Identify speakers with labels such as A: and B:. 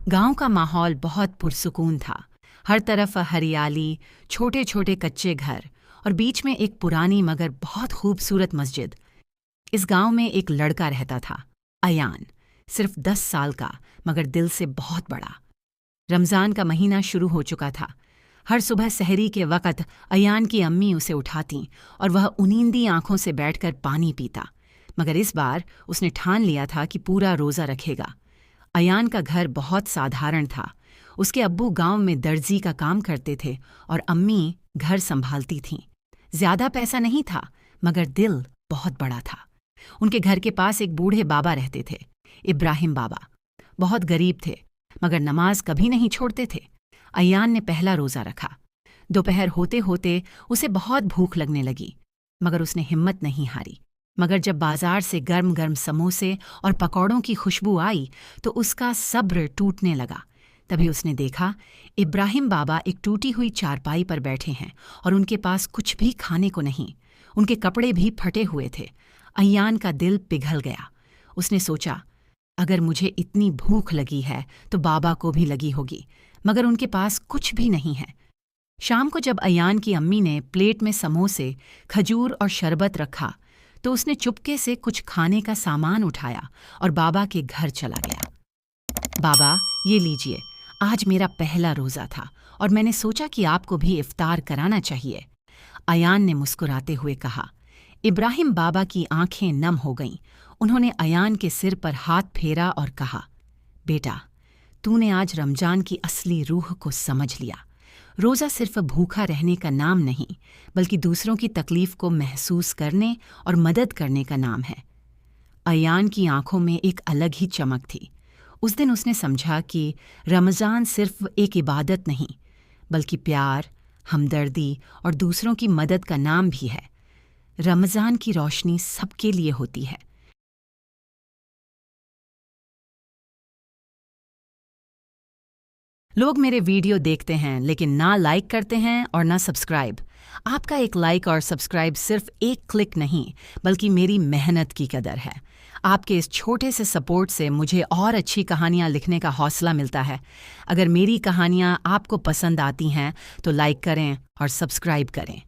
A: गांव का माहौल बहुत पुरसुकून था। हर तरफ हरियाली, छोटे छोटे कच्चे घर और बीच में एक पुरानी मगर बहुत खूबसूरत मस्जिद। इस गांव में एक लड़का रहता था, अयान। सिर्फ 10 साल का, मगर दिल से बहुत बड़ा। रमज़ान का महीना शुरू हो चुका था। हर सुबह सहरी के वक़्त अयान की अम्मी उसे उठाती और वह उनींदी आंखों से बैठकर पानी पीता। मगर इस बार उसने ठान लिया था कि पूरा रोज़ा रखेगा। अयान का घर बहुत साधारण था। उसके अब्बू गांव में दर्जी का काम करते थे और अम्मी घर संभालती थीं। ज्यादा पैसा नहीं था, मगर दिल बहुत बड़ा था। उनके घर के पास एक बूढ़े बाबा रहते थे, इब्राहिम बाबा। बहुत गरीब थे, मगर नमाज कभी नहीं छोड़ते थे। अयान ने पहला रोज़ा रखा। दोपहर होते होते उसे बहुत भूख लगने लगी, मगर उसने हिम्मत नहीं हारी। मगर जब बाजार से गर्म गर्म समोसे और पकौड़ों की खुशबू आई तो उसका सब्र टूटने लगा। तभी उसने देखा, इब्राहिम बाबा एक टूटी हुई चारपाई पर बैठे हैं और उनके पास कुछ भी खाने को नहीं। उनके कपड़े भी फटे हुए थे। अयान का दिल पिघल गया। उसने सोचा, अगर मुझे इतनी भूख लगी है तो बाबा को भी लगी होगी, मगर उनके पास कुछ भी नहीं है। शाम को जब अयान की अम्मी ने प्लेट में समोसे, खजूर और शरबत रखा तो उसने चुपके से कुछ खाने का सामान उठाया और बाबा के घर चला गया। बाबा, ये लीजिए, आज मेरा पहला रोज़ा था और मैंने सोचा कि आपको भी इफ्तार कराना चाहिए। अयान ने मुस्कुराते हुए कहा। इब्राहिम बाबा की आंखें नम हो गईं। उन्होंने अयान के सिर पर हाथ फेरा और कहा, बेटा, तूने आज रमजान की असली रूह को समझ लिया। रोज़ा सिर्फ भूखा रहने का नाम नहीं, बल्कि दूसरों की तकलीफ को महसूस करने और मदद करने का नाम है। अयान की आंखों में एक अलग ही चमक थी। उस दिन उसने समझा कि रमज़ान सिर्फ एक इबादत नहीं, बल्कि प्यार, हमदर्दी और दूसरों की मदद का नाम भी है। रमज़ान की रोशनी सबके लिए होती है। लोग मेरे वीडियो देखते हैं लेकिन ना लाइक करते हैं और ना सब्सक्राइब। आपका एक लाइक और सब्सक्राइब सिर्फ एक क्लिक नहीं, बल्कि मेरी मेहनत की कदर है। आपके इस छोटे से सपोर्ट से मुझे और अच्छी कहानियाँ लिखने का हौसला मिलता है। अगर मेरी कहानियाँ आपको पसंद आती हैं तो लाइक करें और सब्सक्राइब करें।